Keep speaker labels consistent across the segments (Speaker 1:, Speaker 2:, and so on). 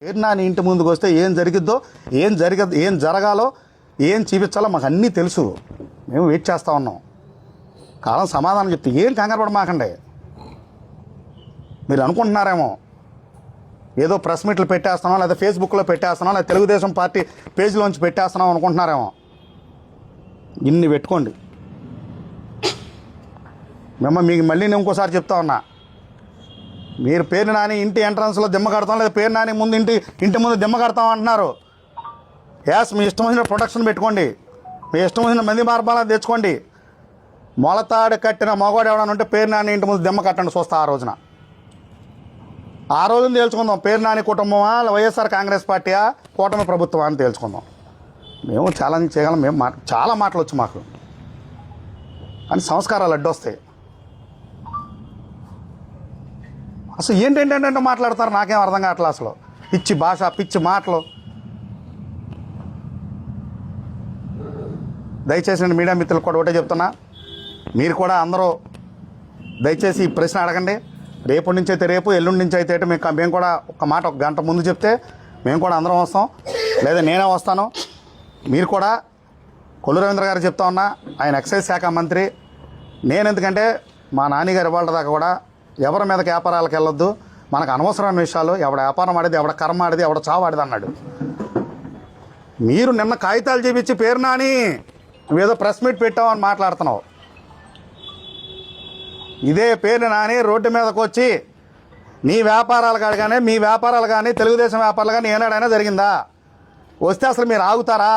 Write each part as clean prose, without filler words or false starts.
Speaker 1: పేర్నాని ఇంటి ముందుకు వస్తే ఏం జరిగిద్దో ఏం జరగాలో ఏం చూపించాలో మాకు అన్నీ తెలుసు. మేము వెయిట్ చేస్తూ ఉన్నాం. కాలం సమాధానం చెప్తే ఏం కంగారు పడమాకండి. మీరు అనుకుంటున్నారేమో ఏదో ప్రెస్ మీట్లు పెట్టేస్తున్నాం, లేదా ఫేస్బుక్లో పెట్టేస్తున్నాం, లేదా తెలుగుదేశం పార్టీ పేజీలోంచి పెట్టేస్తున్నాం అనుకుంటున్నారేమో. ఇన్ని పెట్టుకోండి. మీకు మళ్ళీ నేను ఇంకోసారి చెప్తా ఉన్నా, మీరు పేరు నాని ఇంటి ఎంట్రన్స్లో దిమ్మ కడతాం, లేదా పేరు నాని ముందు ఇంటి ముందు దిమ్మ కడతాం అంటున్నారు. యాస్ మీ ఇష్టం వచ్చిన ప్రొటెక్షన్ పెట్టుకోండి, మీ ఇష్టం వచ్చిన మంది మార్పాలను తెచ్చుకోండి. మొలతాడు కట్టిన మగవాడు ఎవడని ఉంటే పేరు నాని ఇంటి ముందు దిమ్మ కట్టండి, చూస్తా ఆ రోజున. ఆ రోజున తేల్చుకుందాం, పేరు నాని కుటుంబమా వైఎస్ఆర్ కాంగ్రెస్ పార్టీయా కూటమి ప్రభుత్వమా అని తేల్చుకుందాం. మేము ఛాలెంజ్ చేయగలం. మేము చాలా మాటలు వచ్చు మాకు, అని సంస్కారాలు అడ్డొస్తాయి. అసలు ఏంటంటే మాట్లాడతారు, నాకేం అర్థం కావట్లేదు. అసలు పిచ్చి భాష, పిచ్చి మాటలు. దయచేసి నేను మీడియా మిత్రులకు కూడా ఒకటే చెప్తున్నా, మీరు కూడా అందరూ దయచేసి ఈ ప్రశ్న అడగండి. రేపటి నుంచి అయితే రేపు, ఎల్లుండి నుంచి అయితే మేము కూడా ఒక గంట ముందు చెప్తే మేము కూడా అందరం వస్తాం, లేదా నేనే వస్తాను. మీరు కూడా కొల్లు రవీంద్ర గారు చెప్తా ఉన్నా, ఆయన ఎక్సైజ్ శాఖ మంత్రి. నేను ఎందుకంటే మా నాన్నగారు ఇవాళ దాకా కూడా ఎవరి మీదకి వ్యాపారాలకు వెళ్ళొద్దు, మనకు అనవసరమైన విషయాలు, ఎవడ వ్యాపారం ఆడేది, ఎవడ కర్మ ఆడేది, ఎవడ చావు ఆడేది అన్నాడు. మీరు నిన్న కాగితాలు చూపించి పేరు నాని నువ్వేదో ప్రెస్ మీట్ పెట్టావని మాట్లాడుతున్నావు. ఇదే పేరు నాని రోడ్డు మీదకి వచ్చి నీ వ్యాపారాలు కాడగానే, మీ వ్యాపారాలు కానీ తెలుగుదేశం వ్యాపారాలు కానీ ఏనాడైనా జరిగిందా? వస్తే అసలు మీరు ఆగుతారా?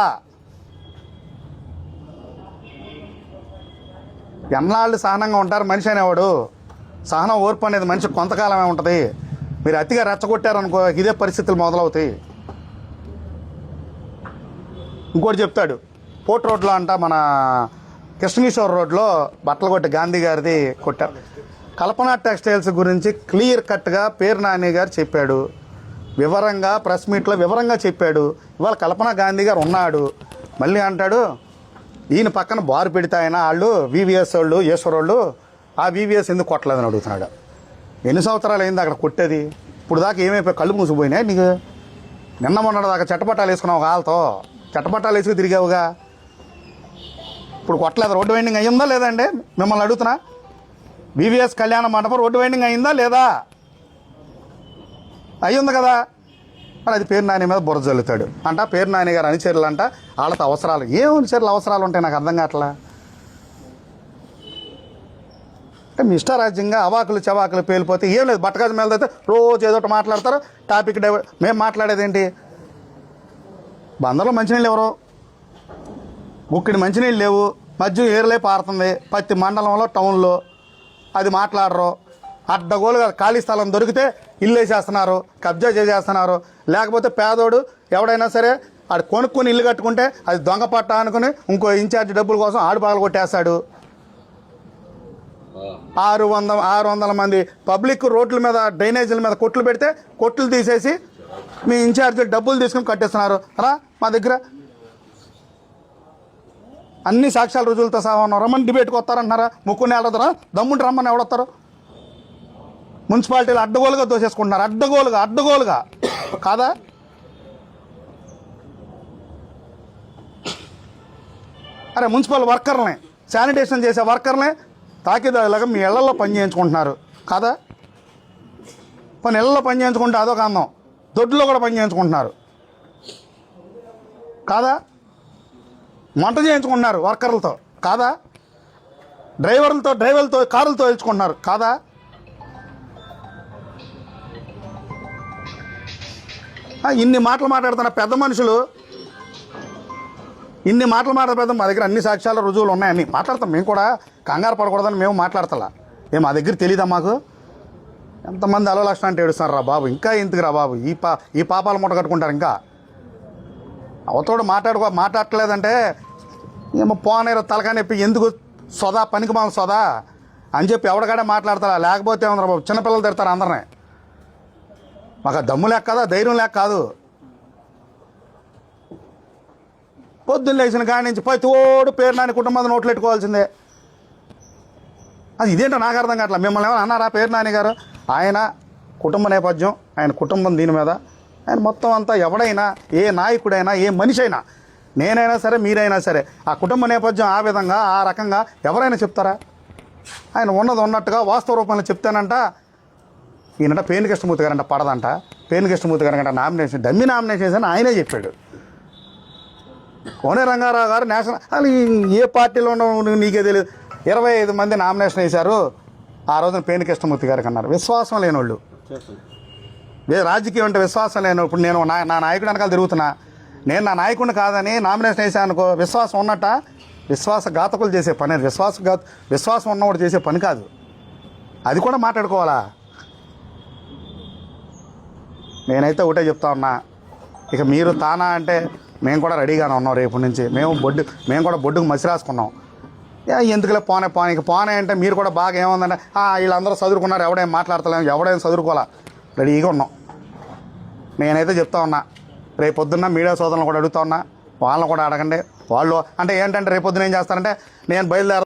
Speaker 1: ఎన్నాళ్ళు సహనంగా ఉంటారు మనిషి అనేవాడు. సహనం, ఓర్పు అనేది మనిషి కొంతకాలమే ఉంటుంది. మీరు అతిగా రెచ్చగొట్టారనుకో ఇదే పరిస్థితులు మొదలవుతాయి. ఇంకోటి చెప్తాడు, పోర్ట్ రోడ్లో అంట, మన కృష్ణకిషోర్ రోడ్లో బట్టలు కొట్టి గాంధీ గారిది కొట్టారు. కల్పన టెక్స్టైల్స్ గురించి క్లియర్ కట్గా పేరు నాని గారు చెప్పాడు, వివరంగా ప్రెస్ మీట్లో వివరంగా చెప్పాడు. ఇవాళ కల్పన గాంధీ గారు ఉన్నాడు, మళ్ళీ అంటాడు ఈయన పక్కన బారు పెడితే ఆయన వాళ్ళు వివిఎస్ వాళ్ళు, ఈశ్వర్ వాళ్ళు, ఆ వివిఎస్ ఎందుకు కొట్టలేదని అడుగుతున్నాడు. ఎన్ని సంవత్సరాలు అయింది అక్కడ కొట్టేది? ఇప్పుడు దాకా ఏమైపోయి కళ్ళు మూసిపోయినాయి నీకు? నిన్న మొన్నటి దాకా చెట్టపట్టాలు వేసుకున్నావు, వాళ్ళతో చెట్టపట్టాలు వేసుకు తిరిగావుగా. ఇప్పుడు కొట్టలేదు. రోడ్డు వైండింగ్ అయ్యిందా లేదండి? మిమ్మల్ని అడుగుతున్నా. వివిఎస్ కళ్యాణ మండపం రోడ్డు వైండింగ్ అయిందా లేదా? అయ్యింది కదా. మరి అది పేరు నాని మీద బురద జల్లుతాడు అంట. పేరు నాని గారు అనుచరులు అంట, వాళ్ళతో అవసరాలు. ఏం అనుచరులు అవసరాలు ఉంటాయి నాకు అర్థం కావట్లా. అంటే మీ ఇష్టారాజ్యంగా అవాకులు చవాకులు పేలిపోతే ఏం లేదు. బట్టగాజు మీద అయితే రోజు ఏదో ఒకటి మాట్లాడతారు, టాపిక్ డైవర్ట్. మేము మాట్లాడేది ఏంటి? బందర్లో మంచినీళ్ళు ఎవరు? గుక్కిడి మంచినీళ్ళు లేవు, మధ్య ఏరులే పారుతుంది ప్రతి మండలంలో, టౌన్లో. అది మాట్లాడరు. అడ్డగోలుగా ఖాళీ స్థలం దొరికితే ఇల్లు వేసేస్తున్నారు, కబ్జా చేసేస్తున్నారు. లేకపోతే పేదోడు ఎవడైనా సరే ఆడు కొనుక్కొని ఇల్లు కట్టుకుంటే అది దొంగ పట్ట అనుకుని ఇంకో ఇన్ఛార్జ్ డబ్బుల కోసం ఆడు పగలు కొట్టేస్తాడు. 600 మంది పబ్లిక్ రోడ్ల మీద, డ్రైనేజీల మీద కొట్లు పెడితే కొట్లు తీసేసి మీ ఇన్ఛార్జీలు డబ్బులు తీసుకుని కట్టేస్తున్నారు. రా మా దగ్గర అన్ని సాక్ష్యాల రుజువులతో సహా ఉన్నారు. రమ్మని డిబేట్కి వస్తారంటున్నారా? ముక్కుని వెళ్ళదురా? దమ్ముంటి రమ్మని ఎవడొస్తారు? మున్సిపాలిటీలు అడ్డగోలుగా దోసేసుకుంటున్నారు, అడ్డగోలుగా కాదా? అరే మున్సిపల్ వర్కర్ని, శానిటేషన్ చేసే వర్కర్ని తాకిదాలాగా మీ ఇళ్లలో పని చేయించుకుంటున్నారు కాదా? పని ఇళ్లలో పని చేయించుకుంటే అదొక అందం. దొడ్లో కూడా పని చేయించుకుంటున్నారు కాదా? వంట చేయించుకుంటున్నారు వర్కర్లతో కాదా? డ్రైవర్లతో కారులతో వేయించుకుంటున్నారు కాదా? ఇన్ని మాటలు మాట్లాడుతున్న పెద్ద మనుషులు, ఇన్ని మాటలు మాట్లాడతాం. మా దగ్గర అన్ని సాక్ష్యాల రుజువులు ఉన్నాయని మాట్లాడతాం. మేము కూడా కంగారు పడకూడదని మేము మాట్లాడతా. మా దగ్గర తెలియదా మాకు? ఎంతమంది అలో లక్షణం అంటే ఏడుస్తున్నారు రా బాబు. ఇంకా ఎందుకు రా బాబు ఈ పాపాలు మూట కట్టుకుంటారు. ఇంకా అవతోడు మాట్లాడలేదంటే ఏమో పోనేరో తలకాయ నొప్పి, ఎందుకు సొదా, పనికి మాల సొదా అని చెప్పి ఎవడగాడే మాట్లాడతారా? లేకపోతే ఏమన్నా బాబు, చిన్నపిల్లలు తిడతారు అందరినీ. మాకు దమ్ము లేక కాదా, ధైర్యం లేక కాదు. పొద్దున్న లేచిన కాడి నుంచి ప్రతి ఓడు పేరు నాని కుటుంబం నోట్లు పెట్టుకోవాల్సిందే. అది ఇదేంటో నాకు అర్థం కావట్లేదు. మిమ్మల్ని ఏమైనా అన్నారా పేరు నాని గారు? ఆయన కుటుంబ నేపథ్యం, ఆయన కుటుంబం దీని మీద ఆయన మొత్తం అంతా ఎవడైనా, ఏ నాయకుడైనా, ఏ మనిషి అయినా, నేనైనా సరే, మీరైనా సరే, ఆ కుటుంబ నేపథ్యం ఆ విధంగా, ఆ రకంగా ఎవరైనా చెప్తారా? ఆయన ఉన్నది ఉన్నట్టుగా వాస్తవ రూపంలో చెప్తానంట. ఈయనంట పేర్ని కృష్ణమూర్తి గారంట పడదంట. పేర్ని కృష్ణమూర్తి గారంట నామినేషన్, డమ్మి నామినేషన్ అని ఆయనే చెప్పాడు. కోనే రంగారావు గారు నేషనల్, అసలు ఏ పార్టీలో ఉన్న నీకే తెలియదు. 25 మంది నామినేషన్ వేశారు. ఆ రోజున పేర్ని కృష్ణమూర్తి గారికి అన్నారు. విశ్వాసం లేనోళ్ళు, రాజకీయం అంటే విశ్వాసం లేను. ఇప్పుడు నేను నా నాయకుడు వెనకాల తిరుగుతున్నా, నేను నా నాయకుడిని కాదని నామినేషన్ వేసాను అనుకో, విశ్వాసం ఉన్నట్ట? విశ్వాసఘాతకులు చేసే పని అది. విశ్వాసం ఉన్నవాడు చేసే పని కాదు. అది కూడా మాట్లాడుకోవాలా? నేనైతే ఒకటే చెప్తా ఉన్నా, ఇక మీరు తానా అంటే మేము కూడా రెడీగానే ఉన్నాం. రేపు నుంచి మేము కూడా బొడ్డుకు మసి రాసుకున్నాం. ఎందుకులే పోనే ఇక పోనే అంటే మీరు కూడా బాగా ఏముందంటే వీళ్ళందరూ చదువుకున్నారు, ఎవడేం మాట్లాడతలేము, ఎవడేం చదువుకోవాలా, రెడీగా ఉన్నాం. నేనైతే చెప్తా ఉన్నా, రేపు పొద్దున్న మీడియా సోదరులను కూడా అడుగుతా ఉన్నా, వాళ్ళని కూడా అడగండి. వాళ్ళు అంటే ఏంటంటే రేపు పొద్దున ఏం చేస్తారంటే నేను బయలుదేర